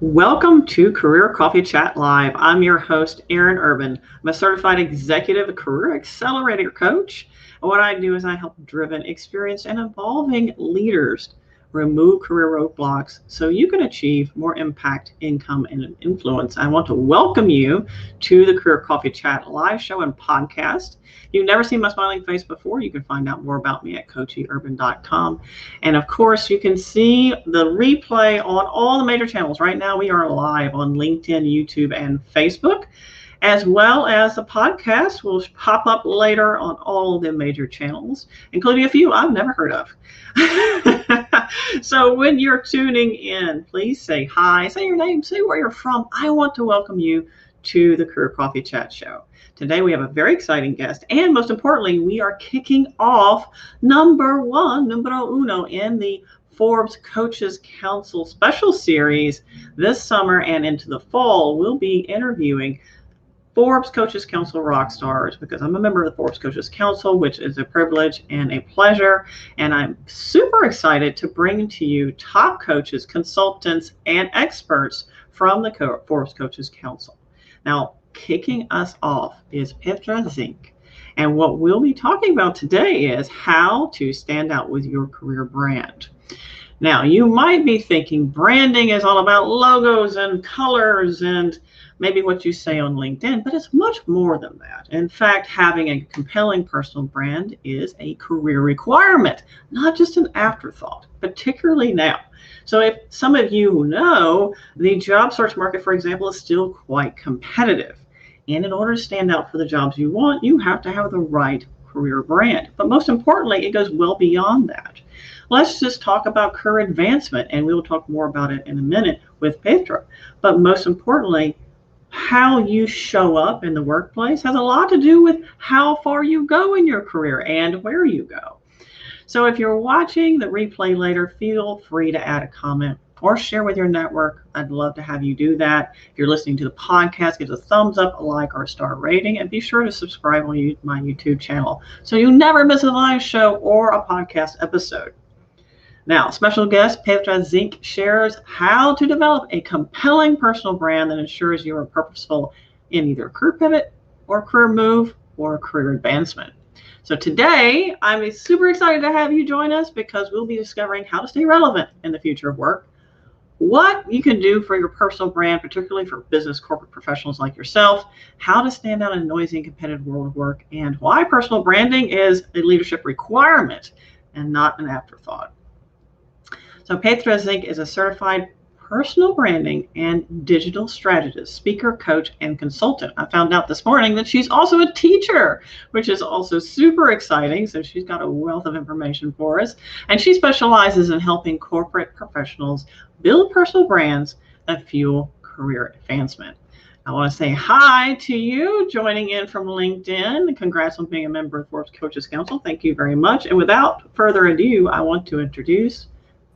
Welcome to Career Coffee Chat Live. I'm your host, Erin Urban. I'm a certified executive career accelerator coach. And what I do is I help driven, experienced, and evolving leaders remove career roadblocks so you can achieve more impact, income, and influence. I want to welcome you to the Career Coffee Chat live show and podcast. If you've never seen my smiling face before, you can find out more about me at coachurban.com. And of course, you can see the replay on all the major channels. Right now, we are live on LinkedIn, YouTube, and Facebook, as well as the podcast will pop up later on all the major channels, including a few I've never heard of. So when you're tuning in, please say hi, say your name, say where you're from. I want to welcome you to the Career Coffee Chat Show. Today we have a very exciting guest, and most importantly, we are kicking off numero uno in the Forbes Coaches Council special series this summer and into the fall. We'll be interviewing Forbes Coaches Council rock stars, because I'm a member of the Forbes Coaches Council, which is a privilege and a pleasure. And I'm super excited to bring to you top coaches, consultants, and experts from the Forbes Coaches Council. Now, kicking us off is Petra Zink. And what we'll be talking about today is how to stand out with your career brand. Now, you might be thinking branding is all about logos and colors and maybe what you say on LinkedIn, but it's much more than that. In fact, having a compelling personal brand is a career requirement, not just an afterthought, particularly now. So if some of you know, the job search market, for example, is still quite competitive. And in order to stand out for the jobs you want, you have to have the right career brand. But most importantly, it goes well beyond that. Let's just talk about career advancement, and we will talk more about it in a minute with Pedro. But most importantly, how you show up in the workplace has a lot to do with how far you go in your career and where you go. So if you're watching the replay later, feel free to add a comment or share with your network. I'd love to have you do that. If you're listening to the podcast, give us a thumbs up, a like, or a star rating, and be sure to subscribe on my YouTube channel so you never miss a live show or a podcast episode. Now, special guest Petra Zink shares how to develop a compelling personal brand that ensures you are purposeful in either a career pivot or career move or career advancement. So today, I'm super excited to have you join us because we'll be discovering how to stay relevant in the future of work, what you can do for your personal brand, particularly for business corporate professionals like yourself, how to stand out in a noisy and competitive world of work, and why personal branding is a leadership requirement and not an afterthought. So Petra Zink is a certified personal branding and digital strategist, speaker, coach, and consultant. I found out this morning that she's also a teacher, which is also super exciting. So she's got a wealth of information for us. And she specializes in helping corporate professionals build personal brands that fuel career advancement. I want to say hi to you joining in from LinkedIn. Congrats on being a member of Forbes Coaches Council. Thank you very much. And without further ado, I want to introduce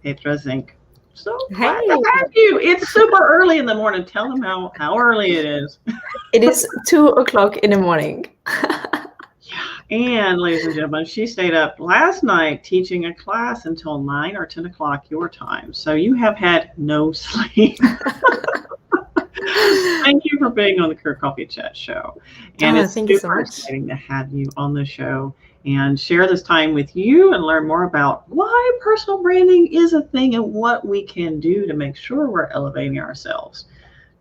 Petra Zink. So glad to have you. It's super early in the morning. Tell them how early it is. It is 2:00 in the morning. Yeah. And ladies and gentlemen, she stayed up last night teaching a class until 9 or 10 o'clock your time. So you have had no sleep. Thank you for being on the Career Coffee Chat Show. And it's super exciting to have you on the show and share this time with you and learn more about why personal branding is a thing and what we can do to make sure we're elevating ourselves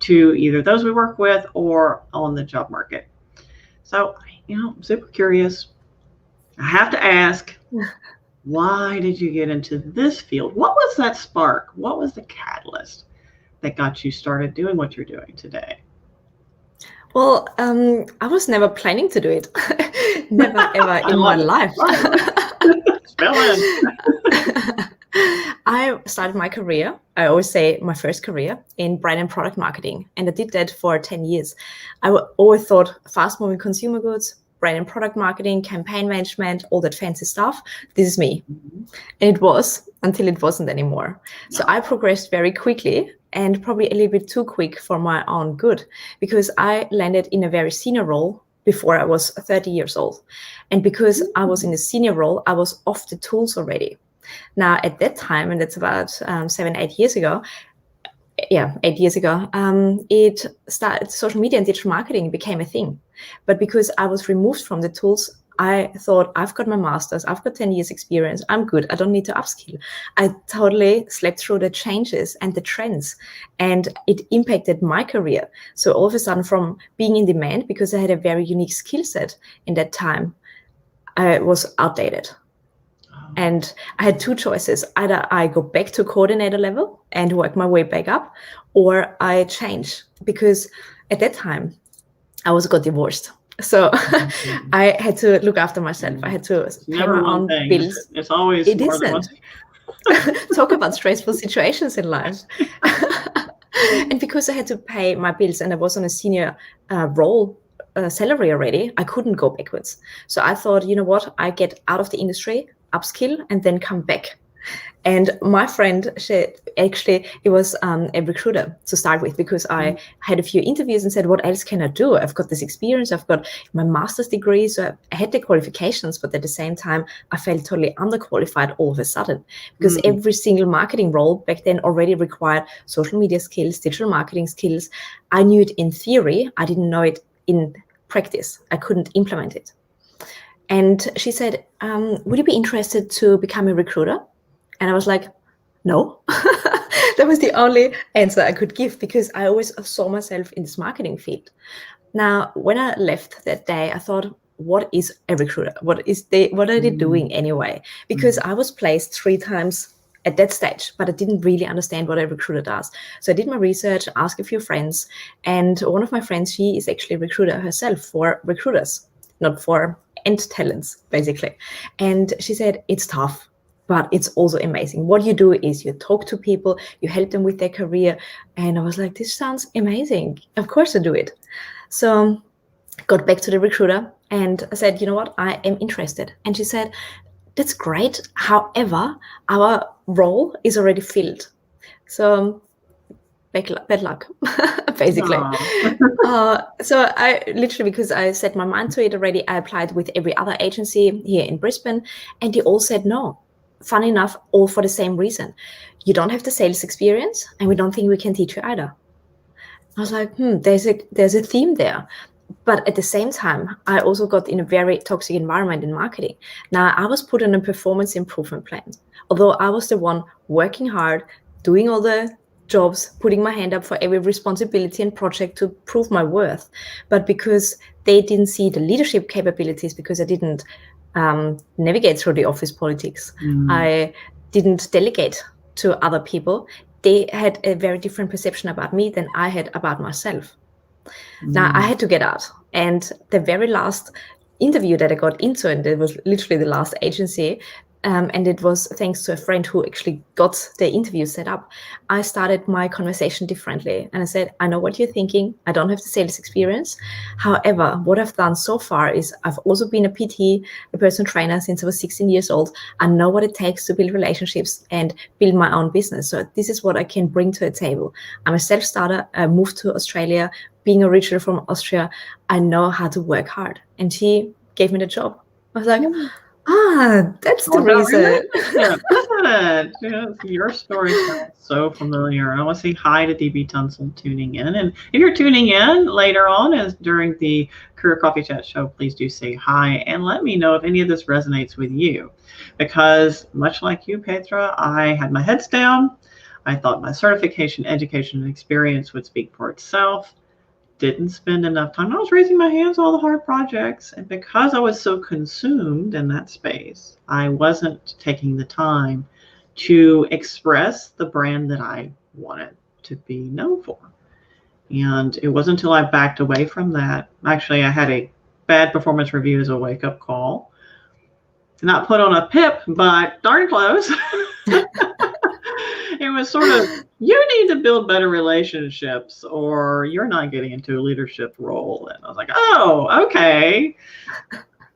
to either those we work with or on the job market. So, I'm super curious. I have to ask, why did you get into this field? What was that spark? What was the catalyst that got you started doing what you're doing today? Well, I was never planning to do it. Never, ever in my life. I started my career, I always say my first career, in brand and product marketing. And I did that for 10 years. I always thought fast-moving consumer goods, brand and product marketing, campaign management, all that fancy stuff. This is me. Mm-hmm. And it was until it wasn't anymore. So I progressed very quickly, and probably a little bit too quick for my own good, because I landed in a very senior role before I was 30 years old. And because I was in a senior role, I was off the tools already. Now, at that time, and that's about 7-8 years ago, 8 years ago, social media and digital marketing became a thing. But because I was removed from the tools, I thought, I've got my master's, I've got 10 years experience, I'm good, I don't need to upskill. I totally slept through the changes and the trends, and it impacted my career. So all of a sudden, from being in demand because I had a very unique skill set in that time, I was outdated. And I had two choices. Either I go back to coordinator level and work my way back up, or I change, because at that time I also got divorced. So I had to look after myself. I had to pay my own bills. It's always it more than one isn't. Talk about stressful situations in life. And because I had to pay my bills and I was on a senior role, salary already, I couldn't go backwards. So I thought, you know what, I get out of the industry, upskill, and then come back. And my friend, it was a recruiter to start with, because I had a few interviews and said, what else can I do? I've got this experience, I've got my master's degree, so I had the qualifications, but at the same time, I felt totally underqualified all of a sudden, because every single marketing role back then already required social media skills, digital marketing skills. I knew it in theory, I didn't know it in practice. I couldn't implement it. And she said, would you be interested to become a recruiter? And I was like, no. That was the only answer I could give, because I always saw myself in this marketing field. Now, when I left that day, I thought, what is a recruiter? What are they doing anyway? Because I was placed 3 times at that stage, but I didn't really understand what a recruiter does. So I did my research, asked a few friends, and one of my friends, she is actually a recruiter herself for recruiters, not for end talents, basically. And she said, it's tough, but it's also amazing. What you do is you talk to people, you help them with their career. And I was like, this sounds amazing. Of course I do it. So got back to the recruiter and I said, you know what, I am interested. And she said, that's great. However, our role is already filled. So bad luck, basically. So I literally, because I set my mind to it already, I applied with every other agency here in Brisbane, and they all said no. Funny enough, all for the same reason. You don't have the sales experience, and we don't think we can teach you either. I was like, there's a theme there. But at the same time, I also got in a very toxic environment in marketing. Now, I was put on a performance improvement plan. Although I was the one working hard, doing all the jobs, putting my hand up for every responsibility and project to prove my worth. But because they didn't see the leadership capabilities, because I didn't navigate through the office politics, I didn't delegate to other people, they had a very different perception about me than I had about myself. Now I had to get out, and the very last interview that I got into, and it was literally the last agency, and it was thanks to a friend who actually got the interview set up, I started my conversation differently. And I said, I know what you're thinking. I don't have the sales experience. However, what I've done so far is I've also been a PT, a personal trainer, since I was 16 years old. I know what it takes to build relationships and build my own business. So this is what I can bring to a table. I'm a self-starter. I moved to Australia. Being originally from Austria, I know how to work hard. And she gave me the job. I was like, that's the reason. Isn't it? Your story sounds so familiar. I want to say hi to DB Tunsil tuning in. And if you're tuning in later on, as during the Career Coffee Chat show, please do say hi and let me know if any of this resonates with you. Because much like you, Petra, I had my heads down. I thought my certification, education, and experience would speak for itself. Didn't spend enough time. I was raising my hands all the hard projects, and because I was so consumed in that space, I wasn't taking the time to express the brand that I wanted to be known for. And it wasn't until I backed away from that. Actually, I had a bad performance review as a wake-up call. Not put on a pip, but darn close. It was sort of, you need to build better relationships or you're not getting into a leadership role. And I was like, oh, okay.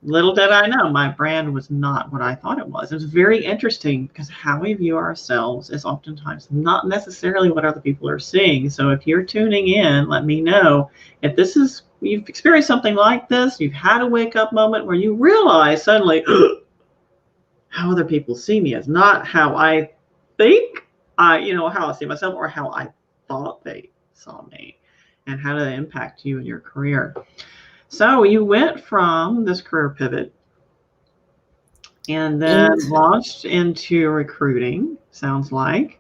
Little did I know, my brand was not what I thought it was. It was very interesting because how we view ourselves is oftentimes not necessarily what other people are seeing. So if you're tuning in, let me know if this is, you've experienced something like this, you've had a wake up moment where you realize suddenly how other people see me is not how I think. How I see myself or how I thought they saw me, and how did it impact you in your career? So you went from this career pivot and then launched into recruiting, sounds like.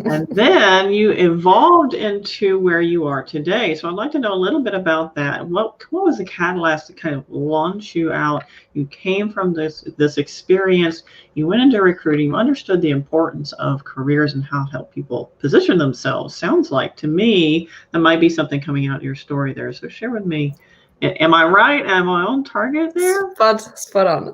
And then you evolved into where you are today. So I'd like to know a little bit about that. What was the catalyst to kind of launch you out? You came from this experience, you went into recruiting, you understood the importance of careers and how to help people position themselves. Sounds like to me that might be something coming out in your story there. So share with me. Am I right? Am I on target there? Spot on.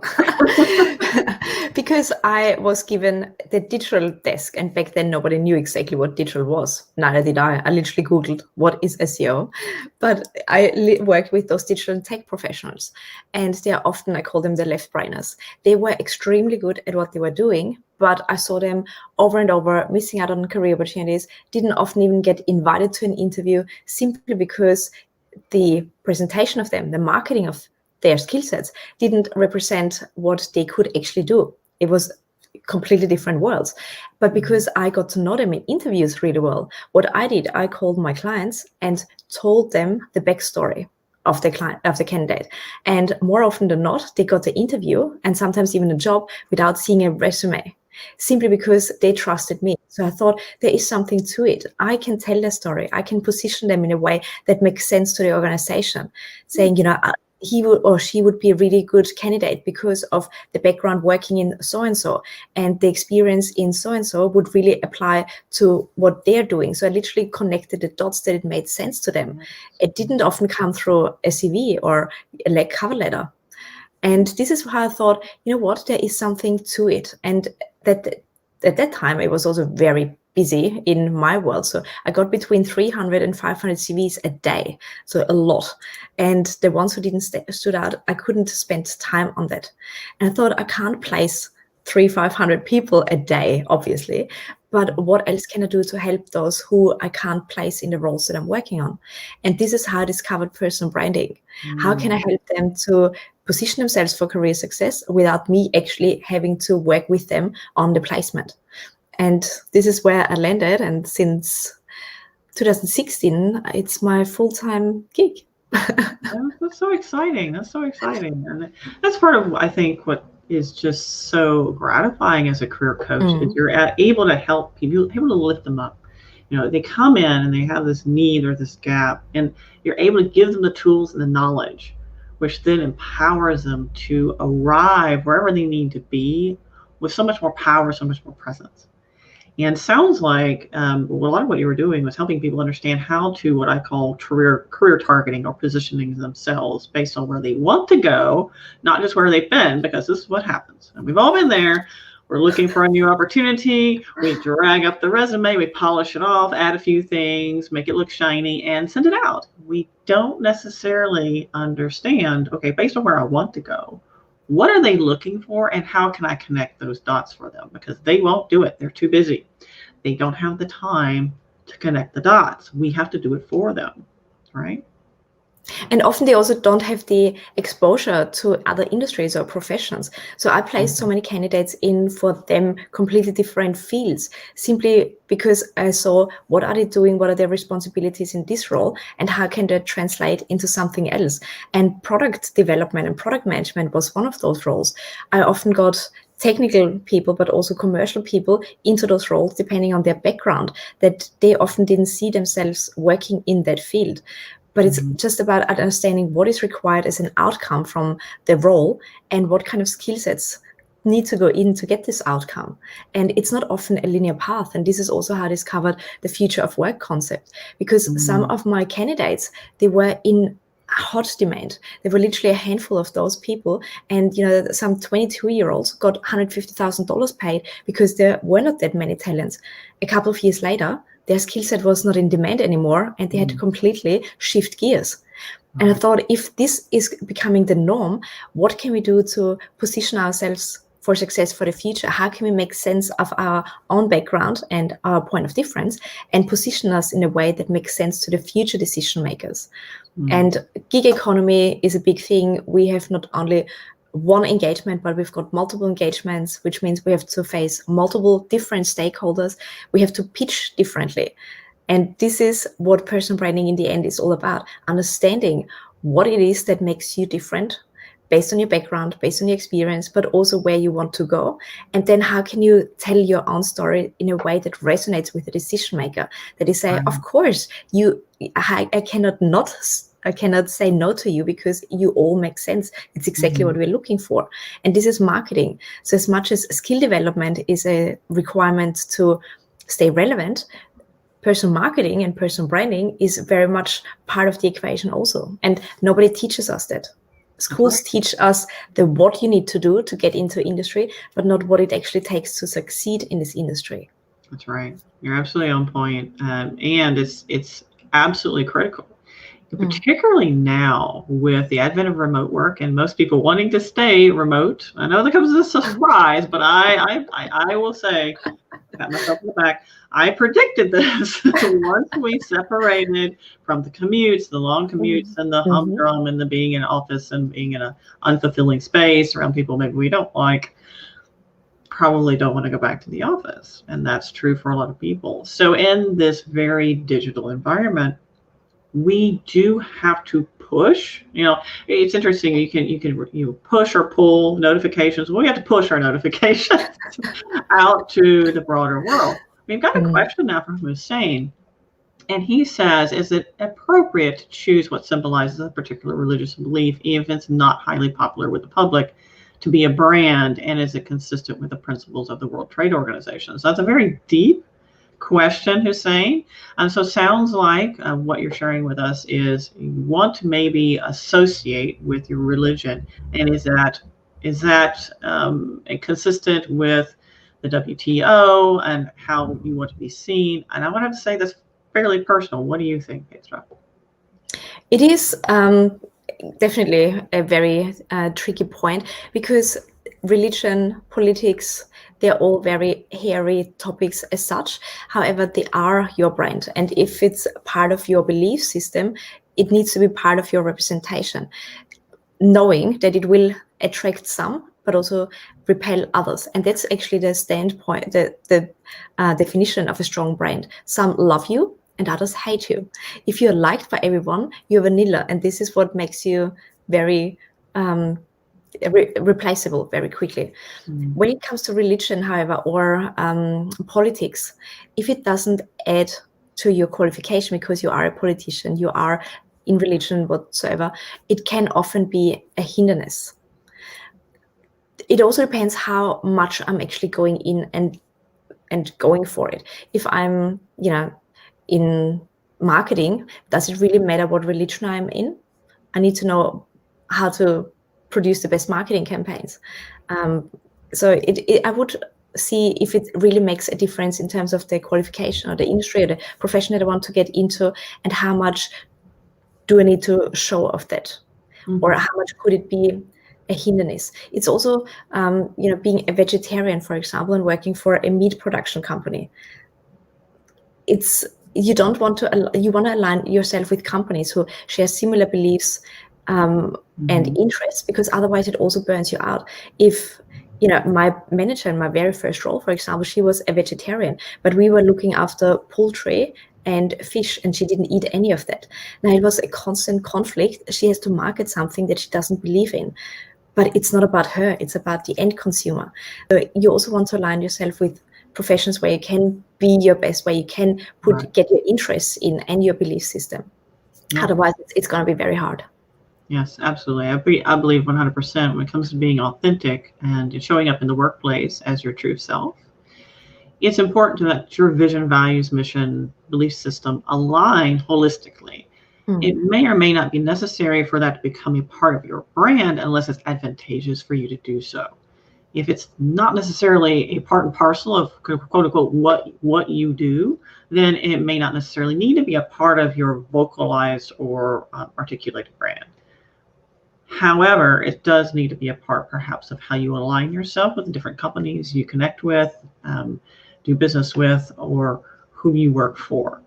Because I was given the digital desk, and back then nobody knew exactly what digital was. Neither did I. I literally Googled what is SEO, but I worked with those digital tech professionals, and they are often, I call them the left brainers. They were extremely good at what they were doing, but I saw them over and over missing out on career opportunities, didn't often even get invited to an interview simply because the presentation of them, the marketing of their skill sets didn't represent what they could actually do. It was completely different worlds. But because I got to know them in interviews really well, what I did, I called my clients and told them the backstory of the client, of the candidate. And more often than not, they got the interview and sometimes even a job without seeing a resume, simply because they trusted me. So I thought there is something to it. I can tell their story. I can position them in a way that makes sense to the organization, saying, he would or she would be a really good candidate because of the background working in so-and-so, and the experience in so-and-so would really apply to what they're doing. So I literally connected the dots that it made sense to them. It didn't often come through a CV or a cover letter. And this is how I thought, there is something to it. And that at that time, it was also very busy in my world. So I got between 300 and 500 CVs a day. So a lot. And the ones who didn't stood out, I couldn't spend time on that. And I thought, I can't place 500 people a day, obviously. But what else can I do to help those who I can't place in the roles that I'm working on? And this is how I discovered personal branding. How can I help them to position themselves for career success without me actually having to work with them on the placement? And this is where I landed. And since 2016, it's my full-time gig. That's so exciting. That's so exciting. And that's part of, I think, what is just so gratifying as a career coach is you're able to help people, able to lift them up. They come in and they have this need or this gap, and you're able to give them the tools and the knowledge, which then empowers them to arrive wherever they need to be with so much more power, so much more presence. And sounds like a lot of what you were doing was helping people understand how to, what I call career targeting, or positioning themselves based on where they want to go, not just where they've been, because this is what happens. And we've all been there. We're looking for a new opportunity. We drag up the resume, we polish it off, add a few things, make it look shiny, and send it out. We don't necessarily understand, okay, based on where I want to go, what are they looking for, and how can I connect those dots for them? Because they won't do it. They're too busy. They don't have the time to connect the dots. We have to do it for them, right? And often they also don't have the exposure to other industries or professions. So I placed so many candidates in for them completely different fields, simply because I saw what are they doing, what are their responsibilities in this role, and how can they translate into something else. And product development and product management was one of those roles. I often got technical people, but also commercial people into those roles, depending on their background, that they often didn't see themselves working in that field. But it's just about understanding what is required as an outcome from the role and what kind of skill sets need to go in to get this outcome. And it's not often a linear path. And this is also how I discovered the future of work concept, because some of my candidates, they were in hot demand. There were literally a handful of those people. And, some 22-year-olds got $150,000 paid because there were not that many talents. A couple of years later, their skill set was not in demand anymore, and they had to completely shift gears. And I thought, if this is becoming the norm, what can we do to position ourselves for success for the future? How can we make sense of our own background and our point of difference and position us in a way that makes sense to the future decision makers? And gig economy is a big thing. We have not only one engagement, but we've got multiple engagements, which means we have to face multiple different stakeholders. We have to pitch differently. And this is what personal branding in the end is all about, understanding what it is that makes you different based on your background, based on your experience, but also where you want to go. And then how can you tell your own story in a way that resonates with the decision maker, that they say, of course, I cannot say no to you because you all make sense. It's exactly what we're looking for. And this is marketing. So as much as skill development is a requirement to stay relevant, personal marketing and personal branding is very much part of the equation also. And nobody teaches us that. Schools teach us the what you need to do to get into industry, but not what it actually takes to succeed in this industry. That's right. You're absolutely on point. And it's absolutely critical, particularly now with the advent of remote work and most people wanting to stay remote. I know that comes as a surprise, but I will say, pat myself in the back, I predicted this once we separated from the commutes, the long commutes, and the humdrum, and the being in office and being in an unfulfilling space around people maybe we don't like. Probably don't want to go back to the office, and that's true for a lot of people. So in this very digital environment, we do have to push. It's interesting. You can push or pull notifications. Well, we have to push our notifications out to the broader world. We've got a question now from Hussein, and he says, is it appropriate to choose what symbolizes a particular religious belief, even if it's not highly popular with the public, to be a brand, and is it consistent with the principles of the World Trade Organization? So that's a very deep question, Hussein. So it sounds like what you're sharing with us is you want to maybe associate with your religion, and is that consistent with the WTO and how you want to be seen? And I want to have to say that's fairly personal. What do you think, Petra? It is definitely a very tricky point, because religion, politics, they're all very hairy topics as such. However, they are your brand. And if it's part of your belief system, it needs to be part of your representation, knowing that it will attract some, but also repel others. And that's actually the standpoint, the definition of a strong brand. Some love you and others hate you. If you're liked by everyone, you're vanilla. And this is what makes you very replaceable very quickly. When it comes to religion, however, or politics, if it doesn't add to your qualification because you are a politician, you are in religion whatsoever, it can often be a hindrance. It also depends how much I'm actually going in and going for it. If I'm, in marketing, does it really matter what religion I'm in? I need to know how to produce the best marketing campaigns. So I would see if it really makes a difference in terms of the qualification or the industry or the profession that I want to get into, and how much do I need to show of that, or how much could it be a hindrance. It's also, being a vegetarian, for example, and working for a meat production company. You want to align yourself with companies who share similar beliefs and interests, because otherwise it also burns you out. If my manager in my very first role, for example, she was a vegetarian, but we were looking after poultry and fish, and she didn't eat any of that. Now it was a constant conflict. She has to market something that she doesn't believe in, but it's not about her, it's about the end consumer. So you also want to align yourself with professions where you can be your best, where you can get your interests in and your belief system. Otherwise it's going to be very hard. Yes, absolutely. I believe 100% when it comes to being authentic and showing up in the workplace as your true self, it's important that your vision, values, mission, belief system align holistically. It may or may not be necessary for that to become a part of your brand unless it's advantageous for you to do so. If it's not necessarily a part and parcel of quote unquote what you do, then it may not necessarily need to be a part of your vocalized or articulated brand. However, it does need to be a part perhaps of how you align yourself with the different companies you connect with, do business with, or who you work for.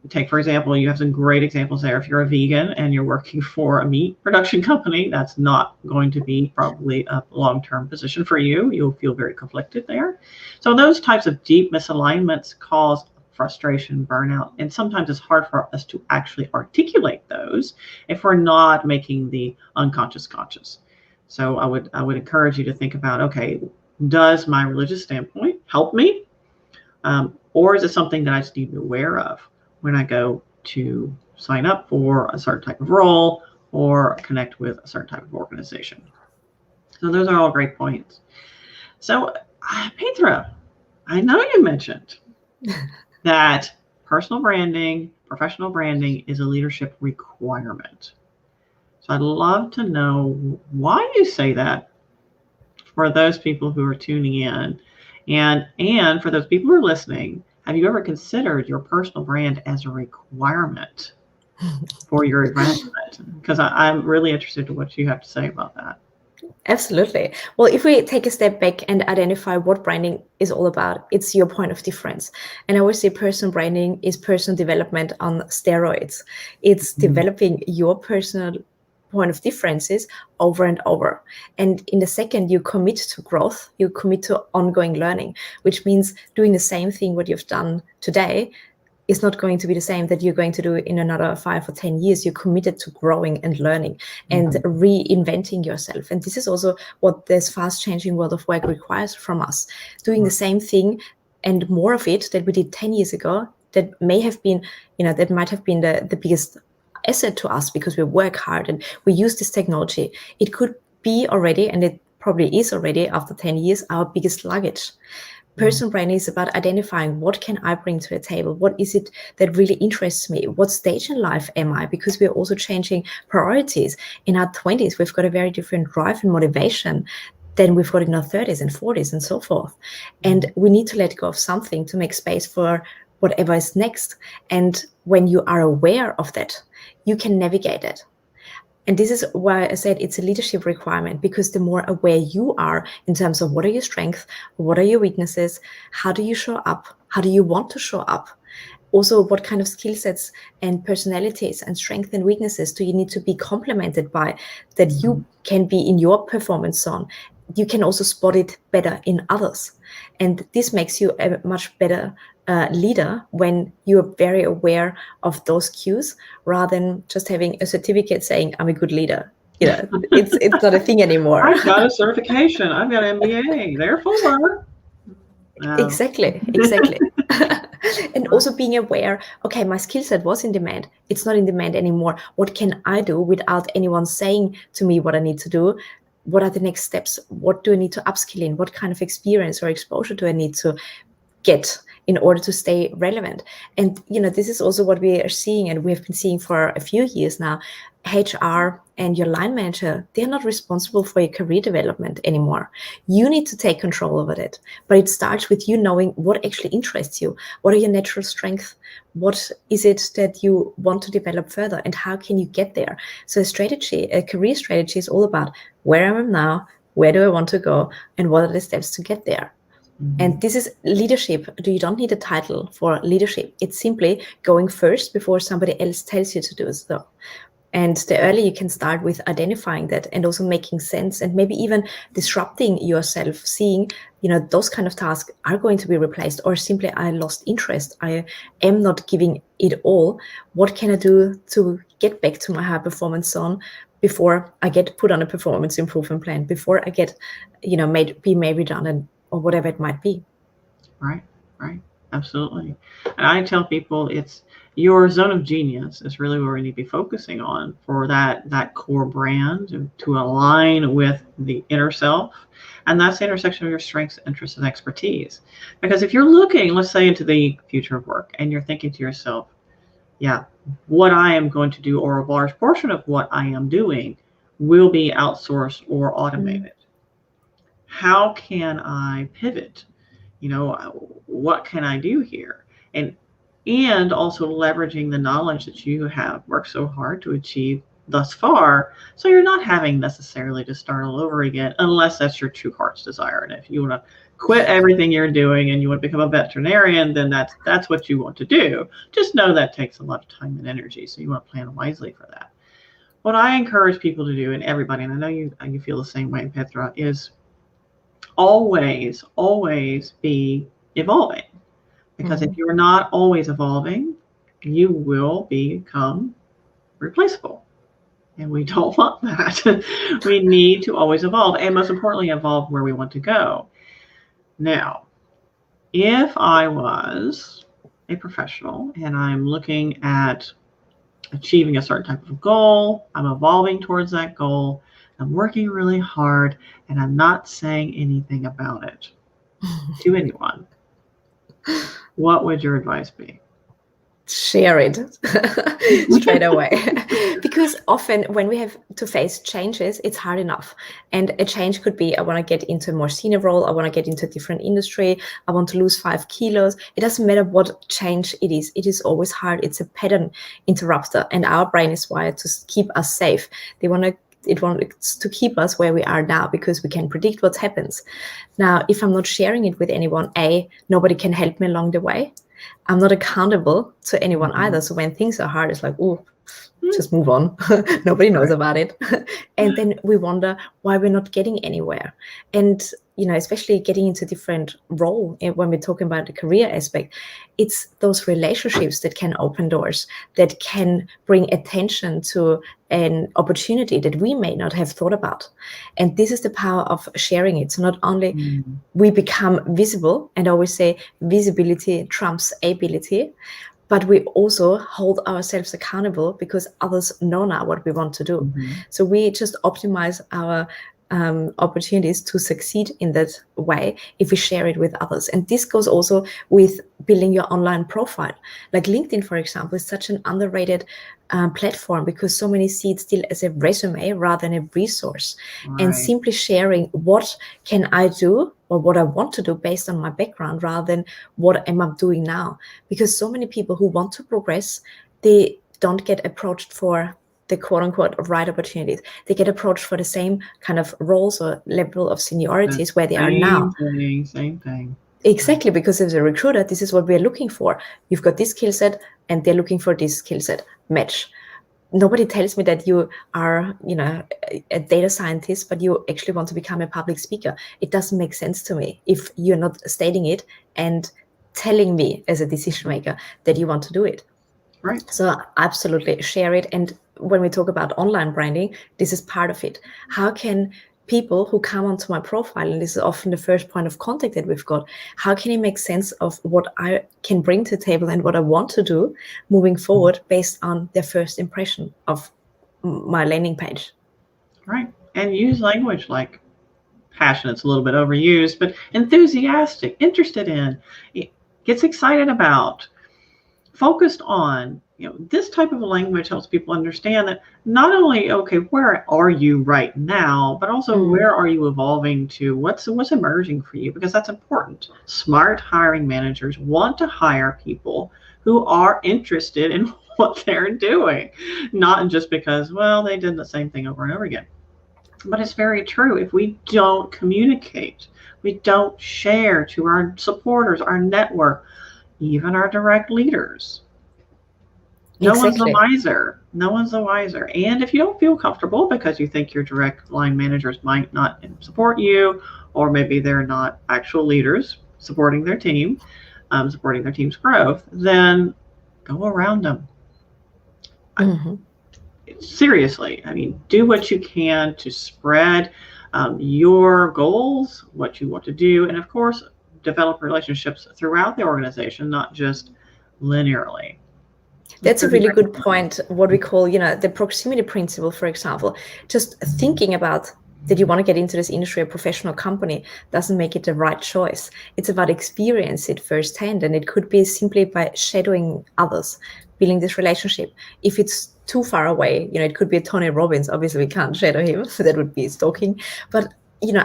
Take, for example, you have some great examples there. If you're a vegan and you're working for a meat production company, that's not going to be probably a long-term position for you. You'll feel very conflicted there. So those types of deep misalignments cause frustration, burnout, and sometimes it's hard for us to actually articulate those if we're not making the unconscious conscious. So I would encourage you to think about, okay, does my religious standpoint help me? Or is it something that I just need to be aware of when I go to sign up for a certain type of role or connect with a certain type of organization? So those are all great points. So, Petra, I know you mentioned that personal branding, professional branding is a leadership requirement. So I'd love to know why you say that for those people who are tuning in. And for those people who are listening, have you ever considered your personal brand as a requirement for your advancement? Because I'm really interested in what you have to say about that. Absolutely. Well, if we take a step back and identify what branding is all about, it's your point of difference. And I always say personal branding is personal development on steroids. It's developing your personal point of differences over and over. And in the second you commit to growth, you commit to ongoing learning, which means doing the same thing what you've done today is not going to be the same that you're going to do in another 5 or 10 years. You're committed to growing and learning and reinventing yourself. And this is also what this fast changing world of work requires from us. Doing the same thing and more of it that we did 10 years ago, that may have been, that might have been the biggest asset to us because we work hard and we use this technology. It could be already, and it probably is already after 10 years, our biggest luggage. Personal branding is about identifying what can I bring to the table? What is it that really interests me? What stage in life am I? Because we're also changing priorities. In our 20s, we've got a very different drive and motivation than we've got in our 30s and 40s and so forth. And we need to let go of something to make space for whatever is next. And when you are aware of that, you can navigate it. And this is why I said it's a leadership requirement, because the more aware you are in terms of what are your strengths, what are your weaknesses, how do you show up, how do you want to show up, also what kind of skill sets and personalities and strengths and weaknesses do you need to be complemented by, that you can be in your performance zone. You can also spot it better in others. And this makes you a much better leader when you're very aware of those cues, rather than just having a certificate saying I'm a good leader. It's not a thing anymore. I've got a certification. I've got an MBA. Therefore, no. Exactly. And also being aware, okay, my skill set was in demand. It's not in demand anymore. What can I do without anyone saying to me what I need to do? What are the next steps? What do I need to upskill in? What kind of experience or exposure do I need to get in order to stay relevant? And this is also what we are seeing, and we've been seeing for a few years now. HR and your line manager, they're not responsible for your career development anymore. You need to take control over it, but it starts with you knowing what actually interests you. What are your natural strengths? What is it that you want to develop further, and how can you get there? So a career strategy is all about where am I now, where do I want to go, and what are the steps to get there. And this is leadership. You don't need a title for leadership. It's simply going first before somebody else tells you to do so. And the earlier you can start with identifying that and also making sense and maybe even disrupting yourself, seeing, those kind of tasks are going to be replaced, or simply I lost interest. I am not giving it all. What can I do to get back to my high performance zone before I get put on a performance improvement plan, before I get, be made redundant, or whatever it might be. Right. Absolutely. And I tell people it's your zone of genius is really where we need to be focusing on for that core brand to align with the inner self. And that's the intersection of your strengths, interests, and expertise. Because if you're looking, let's say, into the future of work, and you're thinking to yourself, yeah, what I am going to do, or a large portion of what I am doing, will be outsourced or automated. How can I pivot? What can I do here? And also leveraging the knowledge that you have worked so hard to achieve thus far, so you're not having necessarily to start all over again, unless that's your true heart's desire. And if you want to quit everything you're doing and you want to become a veterinarian, then that's what you want to do. Just know that takes a lot of time and energy, so you want to plan wisely for that. What I encourage people to do, and everybody, and I know you feel the same way, Petra, is always be evolving, Because if you're not always evolving, you will become replaceable. And we don't want that. We need to always evolve, and most importantly, evolve where we want to go. Now, if I was a professional and I'm looking at achieving a certain type of goal, I'm evolving towards that goal, I'm working really hard, and I'm not saying anything about it to anyone, what would your advice be? Share it straight away. Because often when we have to face changes, it's hard enough. And a change could be, I want to get into a more senior role, I want to get into a different industry, I want to lose 5 kilos. It doesn't matter what change it is always hard. It's a pattern interrupter, and our brain is wired to keep us safe. It wants to keep us where we are now because we can predict what happens. Now, if I'm not sharing it with anyone, nobody can help me along the way. I'm not accountable to anyone either. So when things are hard, it's like, oh, just move on. Nobody knows about it. And then we wonder why we're not getting anywhere. And, especially getting into different role when we're talking about the career aspect, it's those relationships that can open doors, that can bring attention to an opportunity that we may not have thought about. And this is the power of sharing it. So not only we become visible, and I always say visibility trumps ability, but we also hold ourselves accountable because others know now what we want to do. So we just optimize our opportunities to succeed in that way if we share it with others. And this goes also with building your online profile. Like LinkedIn, for example, is such an underrated platform because so many see it still as a resume rather than a resource. Right. And simply sharing what can I do or what I want to do based on my background rather than what am I doing now. Because so many people who want to progress, they don't get approached for the quote-unquote right opportunities. They get approached for the same kind of roles or level of seniorities where they are now. Same thing. Exactly, because as a recruiter, this is what we're looking for. You've got this skill set and they're looking for this skill set match. Nobody tells me that you are, a data scientist, but you actually want to become a public speaker. It doesn't make sense to me if you're not stating it and telling me as a decision maker that you want to do it. Right. So absolutely share it. And when we talk about online branding, this is part of it. How can people who come onto my profile, and this is often the first point of contact that we've got, how can it make sense of what I can bring to the table and what I want to do moving forward based on their first impression of my landing page? Right. And use language like passionate's a little bit overused, but enthusiastic, interested in, gets excited about, focused on. This type of language helps people understand that not only, okay, where are you right now, but also where are you evolving to? What's emerging for you? Because that's important. Smart hiring managers want to hire people who are interested in what they're doing, not just because, well, they did the same thing over and over again. But it's very true. If we don't communicate, we don't share to our supporters, our network, even our direct leaders, no one's the wiser. No one's the wiser. And if you don't feel comfortable because you think your direct line managers might not support you, or maybe they're not actual leaders supporting their team, supporting their team's growth, then go around them. Seriously, do what you can to spread your goals, what you want to do, and of course, develop relationships throughout the organization, not just linearly. That's a really good point. What we call, the proximity principle, for example. Just thinking about that you want to get into this industry, a professional company, doesn't make it the right choice. It's about experience it firsthand, and it could be simply by shadowing others, building this relationship. If it's too far away, it could be a Tony Robbins. Obviously, we can't shadow him, so that would be stalking. But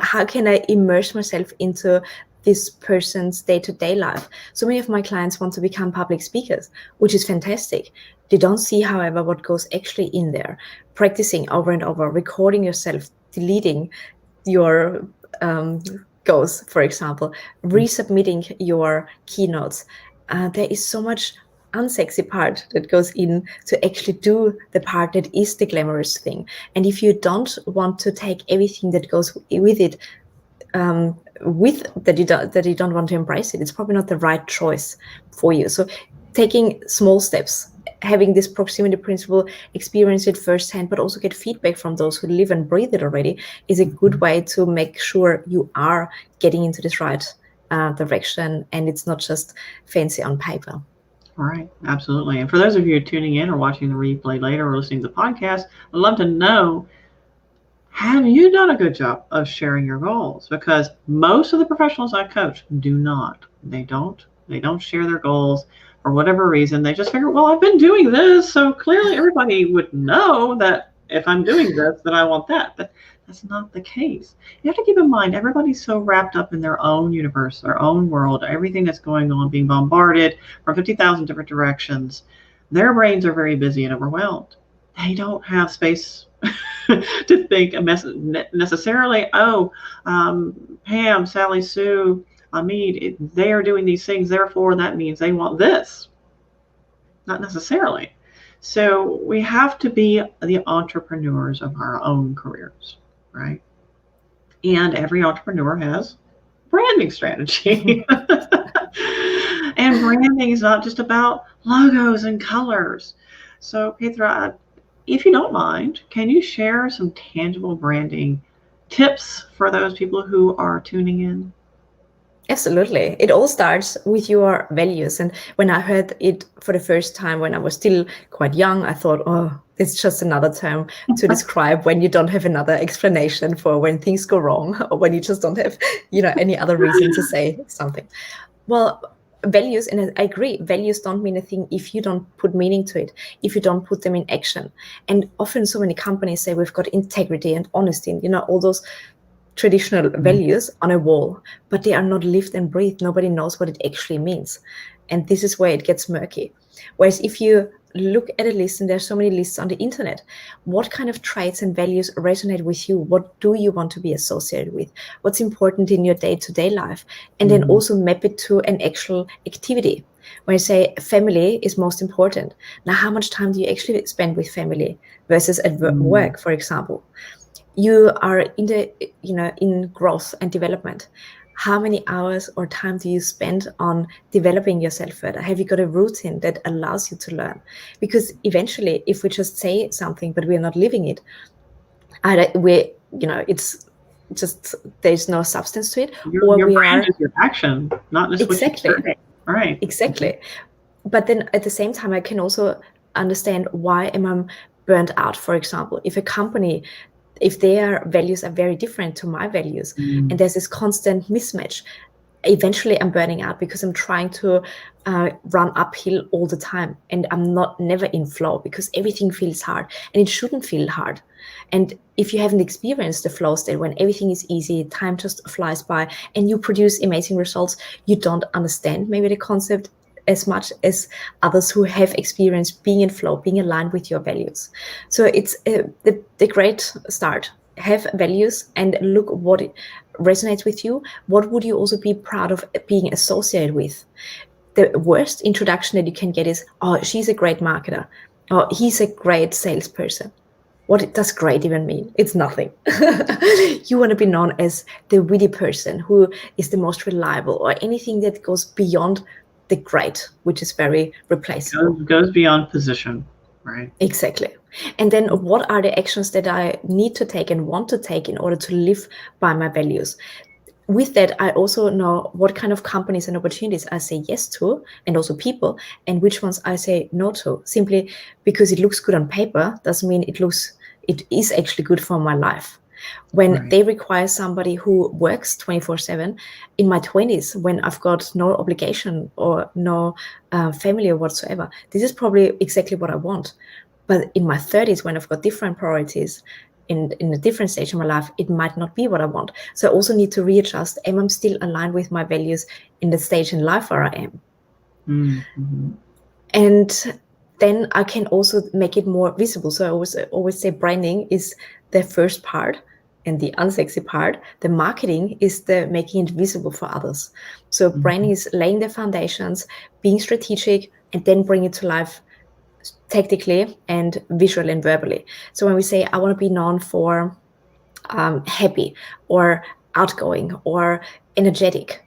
how can I immerse myself into this person's day-to-day life? So many of my clients want to become public speakers, which is fantastic. They don't see, however, what goes actually in there. Practicing over and over, recording yourself, deleting your goals, for example, resubmitting your keynotes. There is so much unsexy part that goes in to actually do the part that is the glamorous thing. And if you don't want to take everything that goes with it with that you don't want to embrace it, it's probably not the right choice for you. So taking small steps, having this proximity principle, experience it firsthand, but also get feedback from those who live and breathe it already, is a good way to make sure you are getting into this right direction, and it's not just fancy on paper. All right, absolutely. And for those of you tuning in or watching the replay later or listening to the podcast, I'd love to know, have you done a good job of sharing your goals? Because most of the professionals I coach do not. They don't share their goals for whatever reason. They just figure, well, I've been doing this, so clearly everybody would know that if I'm doing this, then I want that. But that's not the case. You have to keep in mind, everybody's so wrapped up in their own universe, their own world, everything that's going on, being bombarded from 50,000 different directions. Their brains are very busy and overwhelmed. They don't have space to think necessarily, Pam, Sally, Sue, Amit, they are doing these things, therefore that means they want this. Not necessarily. So we have to be the entrepreneurs of our own careers, right? And every entrepreneur has branding strategy. And branding is not just about logos and colors. So Petra, if you don't mind, can you share some tangible branding tips for those people who are tuning in? Absolutely. It all starts with your values. And when I heard it for the first time, when I was still quite young, I thought, oh, it's just another term to describe when you don't have another explanation for when things go wrong, or when you just don't have, any other reason to say something. Well, values, and I agree, values don't mean a thing if you don't put meaning to it, if you don't put them in action. And often so many companies say we've got integrity and honesty and, all those traditional values on a wall, but they are not lived and breathed. Nobody knows what it actually means. And this is where it gets murky. Whereas if you look at a list, and there's so many lists on the internet, what kind of traits and values resonate with you? What do you want to be associated with? What's important in your day-to-day life? And then also map it to an actual activity. When I say family is most important. Now, how much time do you actually spend with family versus at work, for example? You are in growth and development. How many hours or time do you spend on developing yourself further? Have you got a routine that allows you to learn? Because eventually, if we just say something but we're not living it, it's just, there's no substance to it. Your brand is your action, not just exactly. What you say. All right. Exactly. But then at the same time, I can also understand why am I burnt out, for example. If their values are very different to my values, and there's this constant mismatch, eventually I'm burning out because I'm trying to run uphill all the time, and I'm never in flow because everything feels hard, and it shouldn't feel hard. And if you haven't experienced the flow state when everything is easy, time just flies by, and you produce amazing results, you don't understand maybe the concept as much as others who have experienced being in flow, being aligned with your values. So it's the great start. Have values and look what resonates with you. What would you also be proud of being associated with? The worst introduction that you can get is, oh, she's a great marketer, or he's a great salesperson. What does great even mean? It's nothing. You want to be known as the witty person who is the most reliable, or anything that goes beyond the great, which is very replaceable. Goes beyond position, right? Exactly. And then what are the actions that I need to take and want to take in order to live by my values? With that, I also know what kind of companies and opportunities I say yes to, and also people, and which ones I say no to. Simply because it looks good on paper doesn't mean it is actually good for my life. When they require somebody who works 24/7, in my 20s, when I've got no obligation or no family or whatsoever, this is probably exactly what I want. But in my 30s, when I've got different priorities, in a different stage of my life, it might not be what I want. So I also need to readjust. Am I still aligned with my values in the stage in life where I am? Mm-hmm. And then I can also make it more visible. So I always say branding is the first part, and the unsexy part, the marketing, is the making it visible for others. So branding is laying the foundations, being strategic, and then bring it to life tactically and visually and verbally. So when we say, I want to be known for happy, or outgoing or energetic.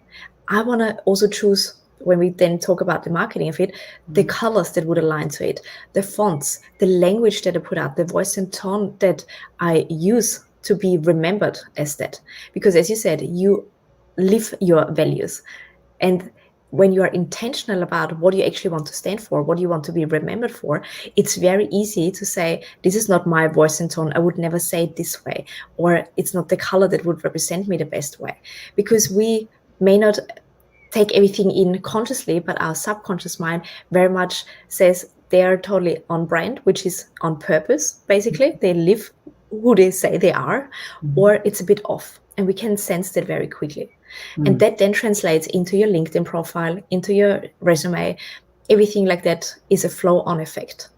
I want to also choose, when we then talk about the marketing of it, the colors that would align to it, the fonts, the language that I put out, the voice and tone that I use to be remembered as that. Because as you said, you live your values. And when you are intentional about what you actually want to stand for, what you want to be remembered for, it's very easy to say, this is not my voice and tone. I would never say it this way. Or it's not the color that would represent me the best way. Because we may not take everything in consciously, but our subconscious mind very much says they're totally on brand, which is on purpose, basically. They live who they say they are, or it's a bit off. And we can sense that very quickly. And that then translates into your LinkedIn profile, into your resume. Everything like that is a flow-on effect.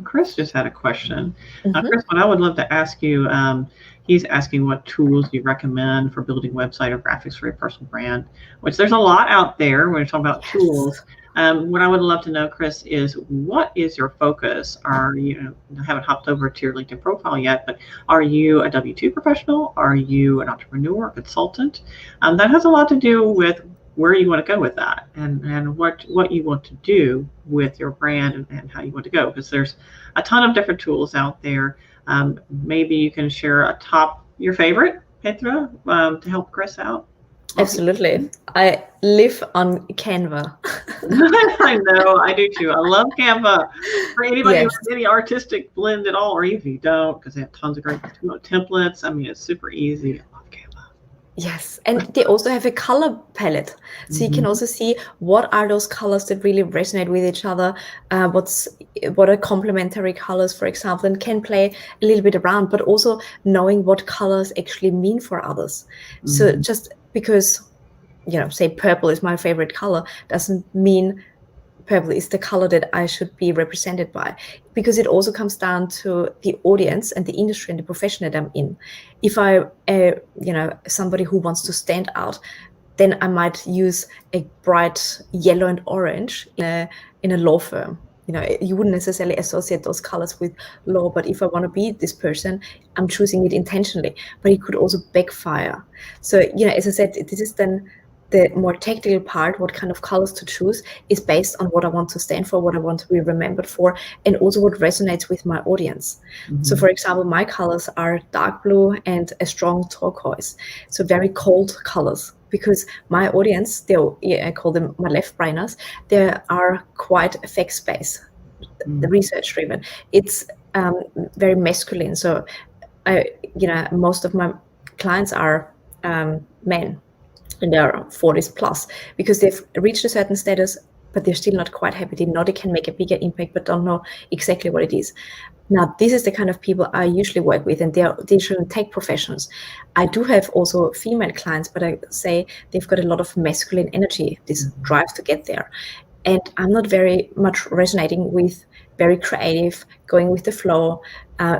Chris just had a question. Chris, what I would love to ask you, he's asking what tools you recommend for building website or graphics for your personal brand, which there's a lot out there when we're talking about tools. What I would love to know, Chris, is what is your focus? I haven't hopped over to your LinkedIn profile yet, but are you a W-2 professional? Are you an entrepreneur, consultant? That has a lot to do with where you want to go with that and what you want to do with your brand and how you want to go, because there's a ton of different tools out there. Maybe you can share your favorite, Petra, to help Chris out. Absolutely. I live on Canva. I know, I do too. I love Canva. For anybody who has any artistic blend at all, or even if you don't, because they have tons of great templates. I mean, it's super easy. I love Canva. Yes, and they also have a color palette. So you can also see what are those colors that really resonate with each other, what are complementary colors, for example, and can play a little bit around, but also knowing what colors actually mean for others. So just because, say purple is my favorite color doesn't mean purple is the color that I should be represented by, because it also comes down to the audience and the industry and the profession that I'm in. If I, somebody who wants to stand out, then I might use a bright yellow and orange in a law firm. You wouldn't necessarily associate those colors with law, but if I want to be this person, I'm choosing it intentionally. But it could also backfire. So, as I said, this is then the more tactical part. What kind of colors to choose is based on what I want to stand for, what I want to be remembered for, and also what resonates with my audience. So, for example, my colors are dark blue and a strong turquoise. So very cold colors. Because my audience, I call them my left brainers, they are quite effects-based, the research-driven. It's very masculine. So, most of my clients are men, and they are 40s plus, because they've reached a certain status, but they're still not quite happy. They know they can make a bigger impact, but don't know exactly what it is. Now, this is the kind of people I usually work with, and they are digital tech professionals. I do have also female clients, but I say they've got a lot of masculine energy, this drive to get there. And I'm not very much resonating with very creative, going with the flow,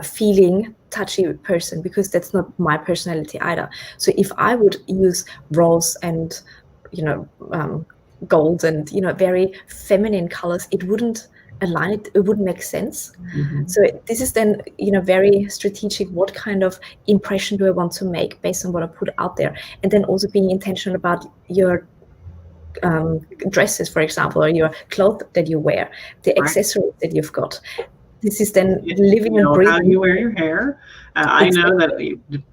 feeling touchy person, because that's not my personality either. So if I would use rose and, gold and, very feminine colors, it wouldn't align, it wouldn't make sense. So this is then, very strategic. What kind of impression do I want to make based on what I put out there? And then also being intentional about your dresses, for example, or your clothes that you wear, the accessories that you've got. This is then living and breathing. How you wear your hair. I know that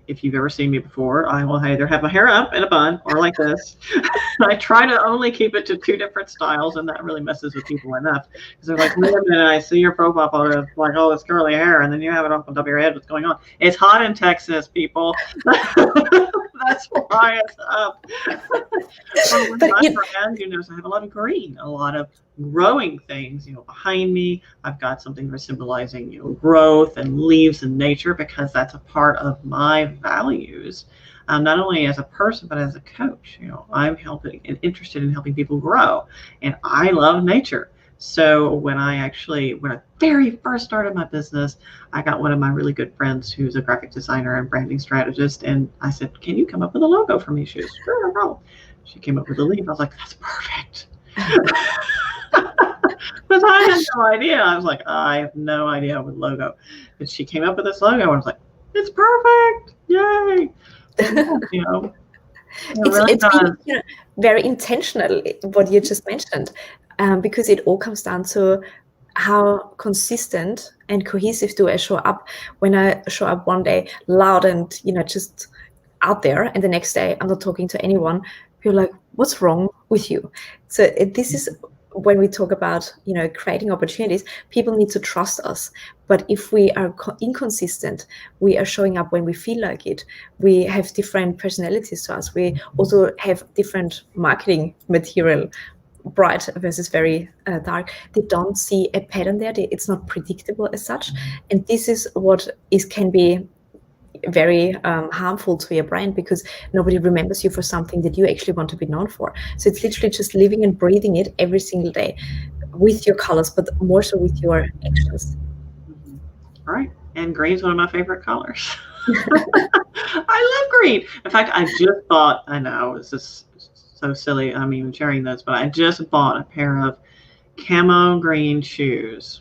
if you've ever seen me before, I will either have my hair up in a bun or like this. I try to only keep it to two different styles, and that really messes with people enough. Because they're like, wait a minute, I see your profile photo of like all this curly hair, and then you have it off on top of your head. What's going on? It's hot in Texas, people. That's why it's up. With my brand, I have a lot of green, a lot of growing things, behind me. I've got something symbolizing, growth and leaves and nature, because that's a part of my values, not only as a person, but as a coach. I'm interested in helping people grow, and I love nature. So when I very first started my business, I got one of my really good friends who's a graphic designer and branding strategist, and I said, can you come up with a logo for me? She was, sure, no problem. She came up with a leaf. I was like, that's perfect. Because I had no idea. I was like, I have no idea what logo. But she came up with this logo, and I was like, it's perfect. Yay. You know, it it's really it's been, does. very intentional what you just mentioned, because it all comes down to how consistent and cohesive do I show up. When I show up one day loud and just out there, and the next day I'm not talking to anyone, you're like, what's wrong with you? So this is when we talk about creating opportunities. People need to trust us, but if we are inconsistent, we are showing up when we feel like it. We have different personalities to us. We also have different marketing material, bright versus very dark. They don't see a pattern there. It's not predictable as such, and this is what can be very harmful to your brand, because nobody remembers you for something that you actually want to be known for. So it's literally just living and breathing it every single day with your colors, but more so with your actions. All right. And green's one of my favorite colors. I love green. In fact, I just bought, I know, it's just so silly. I'm even sharing this, but I just bought a pair of camo green shoes.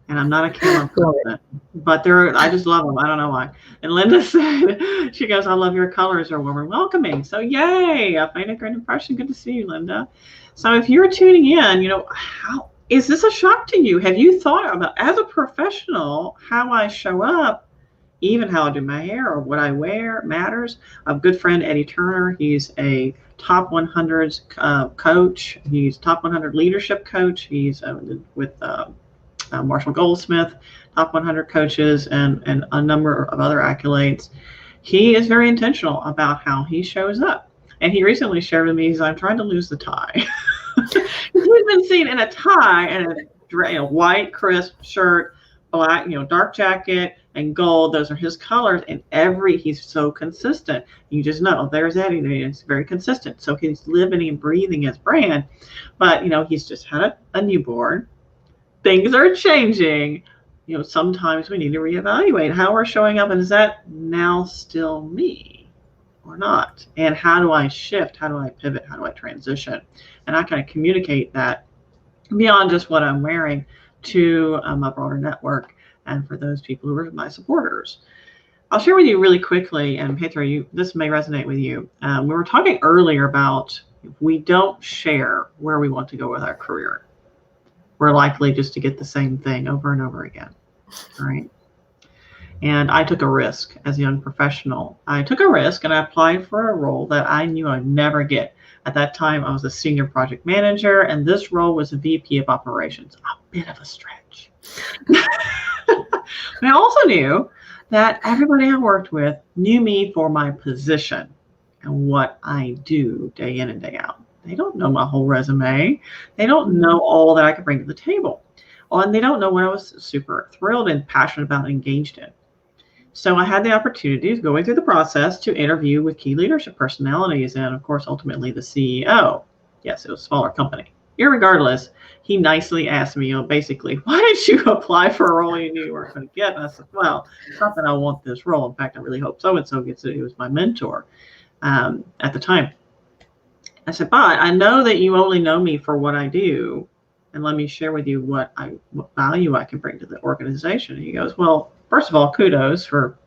And I'm not a camo person, but I just love them. I don't know why. And Linda said, she goes, I love your colors are warm and welcoming. So yay, I've made a great impression. Good to see you, Linda. So if you're tuning in, how is this a shock to you? Have you thought about, as a professional, how I show up, even how I do my hair or what I wear matters? A good friend, Eddie Turner, he's a top 100 coach. He's top 100 leadership coach. He's with Marshall Goldsmith, top 100 coaches, and a number of other accolades. He is very intentional about how he shows up. And he recently shared with me, I'm trying to lose the tie. We've been seen in a tie and a white, crisp shirt, black, dark jacket, and gold. Those are his colors. And he's so consistent. You just know, there's Eddie. It's very consistent. So he's living and breathing his brand. But, he's just had a newborn. Things are changing. Sometimes we need to reevaluate how we're showing up, and is that now still me or not? And how do I shift? How do I pivot? How do I transition? And I kind of communicate that beyond just what I'm wearing to my broader network and for those people who are my supporters. I'll share with you really quickly, and Petra, this may resonate with you. We were talking earlier about if we don't share where we want to go with our career, we're likely just to get the same thing over and over again, right? And I took a risk as a young professional. I took a risk and I applied for a role that I knew I'd never get. At that time, I was a senior project manager, and this role was a VP of operations, a bit of a stretch. I also knew that everybody I worked with knew me for my position and what I do day in and day out. They don't know my whole resume. They don't know all that I could bring to the table. And they don't know what I was super thrilled and passionate about and engaged in. So I had the opportunity of going through the process to interview with key leadership personalities and, of course, ultimately the CEO. Yes, it was a smaller company. Irregardless, he nicely asked me, basically, why did you apply for a role you knew you weren't going to get? And I said, well, it's not that I want this role. In fact, I really hope so-and-so gets it. He was my mentor at the time. I said, but I know that you only know me for what I do, and let me share with you what value I can bring to the organization. And he goes, well, first of all, kudos for,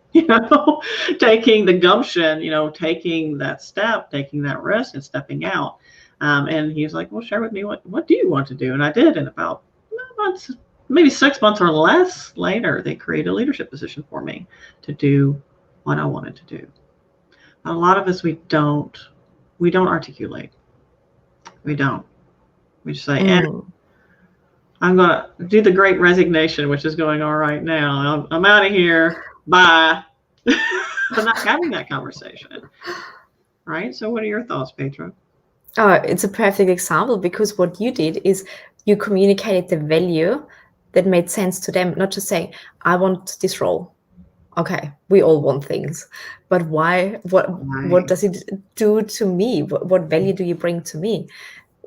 taking the gumption, taking that step, taking that risk and stepping out. And he was like, well, share with me, what do you want to do? And I did. And about months, maybe 6 months or less later, they created a leadership position for me to do what I wanted to do. A lot of us, we don't articulate. We don't. We just say, I'm going to do the great resignation, which is going on right now. I'm out of here. Bye. I'm not having that conversation. Right? So what are your thoughts, Petra? Oh, it's a perfect example, because what you did is you communicated the value that made sense to them, not just saying, I want this role. Okay, we all want things, but why? What does it do to me? What value do you bring to me?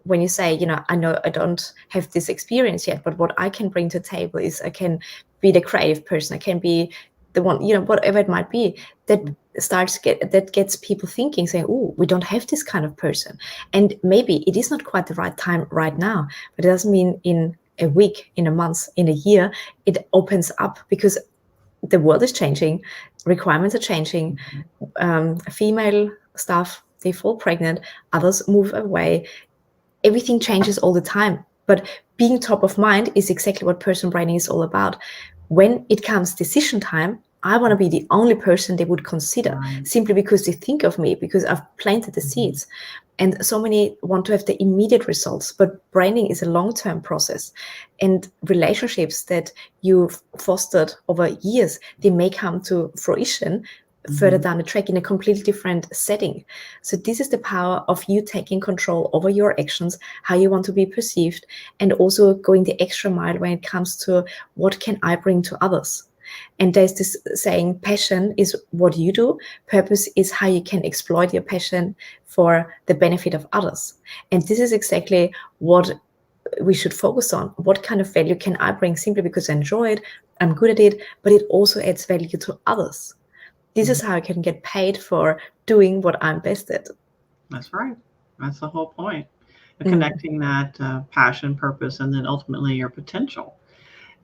When you say, I know I don't have this experience yet, but what I can bring to the table is I can be the creative person. I can be the one, whatever it might be, that gets people thinking, saying, oh, we don't have this kind of person. And maybe it is not quite the right time right now, but it doesn't mean in a week, in a month, in a year, it opens up, because the world is changing. requirements are changing. Female staff, they fall pregnant, others move away. Everything changes all the time. But being top of mind is exactly what personal branding is all about. When it comes decision time, I want to be the only person they would consider, simply because they think of me, because I've planted the seeds. And so many want to have the immediate results, but branding is a long-term process. And relationships that you've fostered over years, they may come to fruition further down the track in a completely different setting. So this is the power of you taking control over your actions, how you want to be perceived, and also going the extra mile when it comes to what can I bring to others. And there's this saying, passion is what you do, purpose is how you can exploit your passion for the benefit of others. And this is exactly what we should focus on. What kind of value can I bring simply because I enjoy it, I'm good at it, but it also adds value to others. This is how I can get paid for doing what I'm best at. That's right. That's the whole point. Connecting that passion, purpose, and then ultimately your potential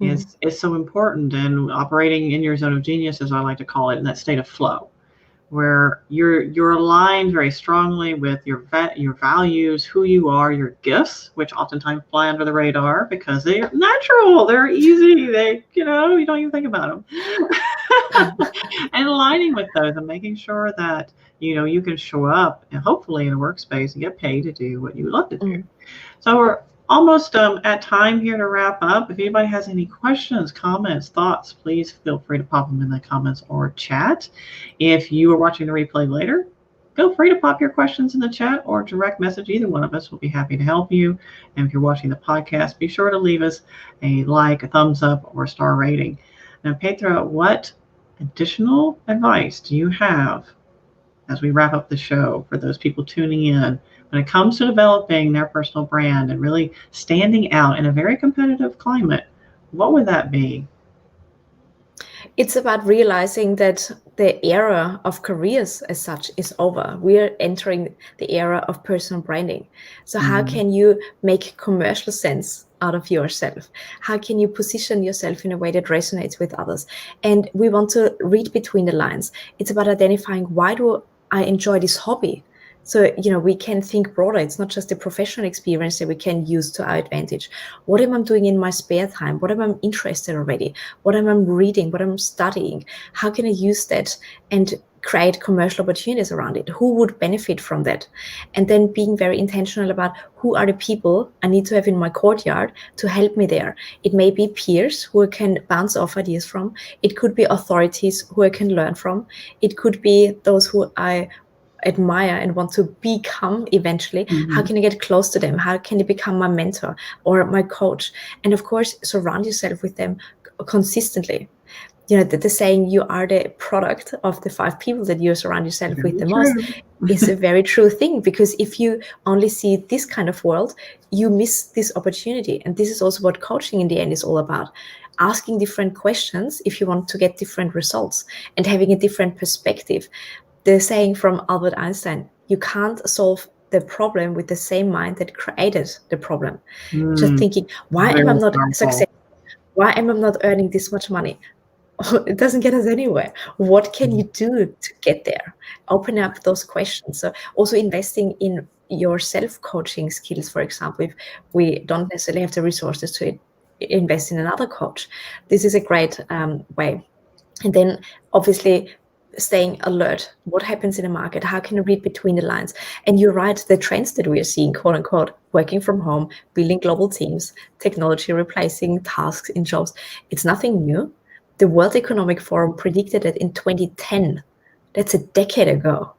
is so important. And operating in your zone of genius, as I like to call it, in that state of flow, where you're aligned very strongly with your values, who you are, your gifts, which oftentimes fly under the radar because they're natural, they're easy, you don't even think about them. And aligning with those and making sure that you can show up and hopefully in a workspace and get paid to do what you love to do. So we're almost at time here to wrap up. If anybody has any questions, comments, thoughts, please feel free to pop them in the comments or chat. If you are watching the replay later, feel free to pop your questions in the chat or direct message. Either one of us will be happy to help you. And if you're watching the podcast, be sure to leave us a like, a thumbs up, or a star rating. Now, Petra, what additional advice do you have as we wrap up the show for those people tuning in when it comes to developing their personal brand and really standing out in a very competitive climate? What would that be? It's about realizing that the era of careers as such is over. We are entering the era of personal branding. So how can you make commercial sense out of yourself? How can you position yourself in a way that resonates with others? And we want to read between the lines. It's about identifying, why do I enjoy this hobby? So, we can think broader. It's not just a professional experience that we can use to our advantage. What am I doing in my spare time? What am I interested in already? What am I reading? What am I studying? How can I use that and create commercial opportunities around it? Who would benefit from that? And then being very intentional about who are the people I need to have in my courtyard to help me there. It may be peers who I can bounce off ideas from. It could be authorities who I can learn from. It could be those who I admire and want to become eventually. How can I get close to them? How can they become my mentor or my coach? And of course, surround yourself with them consistently. The saying, you are the product of the 5 people that you surround yourself with the most, is a very true thing, because if you only see this kind of world, you miss this opportunity. And this is also what coaching in the end is all about. Asking different questions if you want to get different results and having a different perspective. The saying from Albert Einstein, you can't solve the problem with the same mind that created the problem. Just thinking, why am I not successful? Why am I not earning this much money? It doesn't get us anywhere. What can you do to get there? Open up those questions. So also investing in your self-coaching skills, for example, if we don't necessarily have the resources to invest in another coach, this is a great way. And then obviously staying alert. What happens in the market? How can you read between the lines? And you're right, the trends that we are seeing, quote unquote, working from home, building global teams, technology replacing tasks in jobs, it's nothing new. The World Economic Forum predicted it in 2010. That's a decade ago.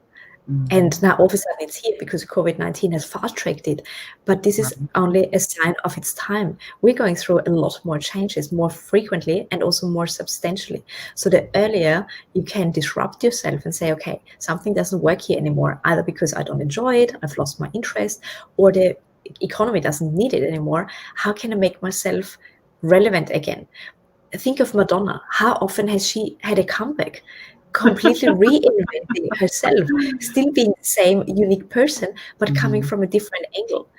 And now all of a sudden it's here because COVID-19 has fast-tracked it. But this is only a sign of its time. We're going through a lot more changes, more frequently and also more substantially. So the earlier you can disrupt yourself and say, okay, something doesn't work here anymore, either because I don't enjoy it, I've lost my interest, or the economy doesn't need it anymore. How can I make myself relevant again? Think of Madonna. How often has she had a comeback? Completely reinventing herself, still being the same unique person, but coming from a different angle.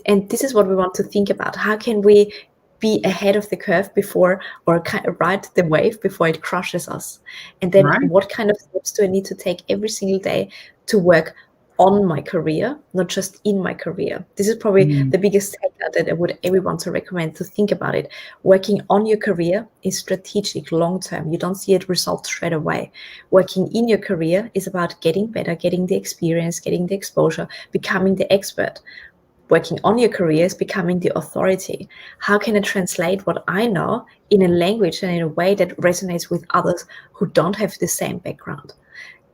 And this is what we want to think about. How can we be ahead of the curve before, or ride the wave before it crushes us. And then what kind of steps do I need to take every single day to work on my career, not just in my career? This is probably the biggest takeout that I would ever want to recommend, to think about it. Working on your career is strategic, long-term. You don't see it resolved straight away. Working in your career is about getting better, getting the experience, getting the exposure, becoming the expert. Working on your career is becoming the authority. How can I translate what I know in a language and in a way that resonates with others who don't have the same background?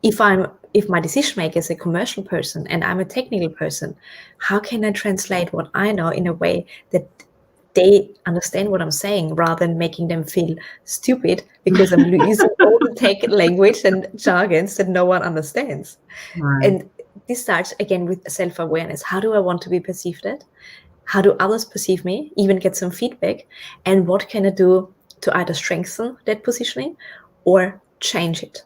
If my decision maker is a commercial person and I'm a technical person, how can I translate what I know in a way that they understand what I'm saying, rather than making them feel stupid because I'm using all the tech language and jargons that no one understands? And this starts again with self-awareness. How do I want to be perceived at? How do others perceive me? Even get some feedback. And what can I do to either strengthen that positioning or change it?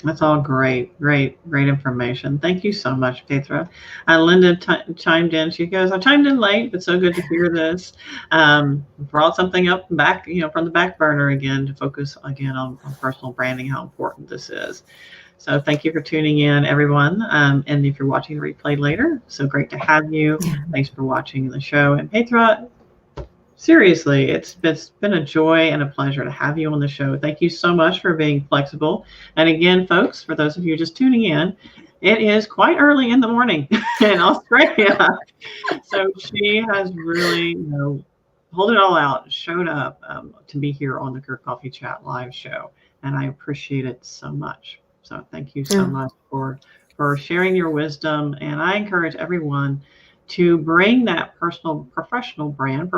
That's all great information. Thank you so much, Petra. Linda chimed in. She goes, I chimed in late, but so good to hear this. Brought something up back, from the back burner again, to focus again on personal branding, how important this is. So thank you for tuning in, everyone. And if you're watching the replay later, so great to have you. Thanks for watching the show. And Petra, seriously, it's been a joy and a pleasure to have you on the show. Thank you so much for being flexible. And again, folks, for those of you just tuning in, it is quite early in the morning in Australia. So she has really, pulled it all out, showed up to be here on the Career Coffee Chat live show. And I appreciate it so much. So thank you so much for sharing your wisdom. And I encourage everyone to bring that personal or professional brand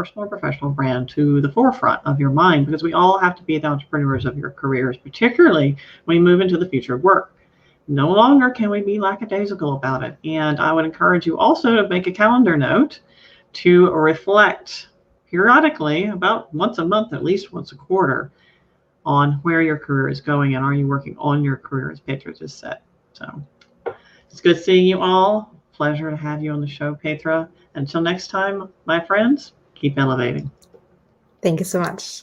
to the forefront of your mind, because we all have to be the entrepreneurs of your careers, particularly when we move into the future of work. No longer can we be lackadaisical about it. And I would encourage you also to make a calendar note to reflect periodically, about once a month, at least once a quarter, on where your career is going, and are you working on your career, as Petra just said. So it's good seeing you all. Pleasure to have you on the show, Petra. Until next time, my friends, keep elevating. Thank you so much.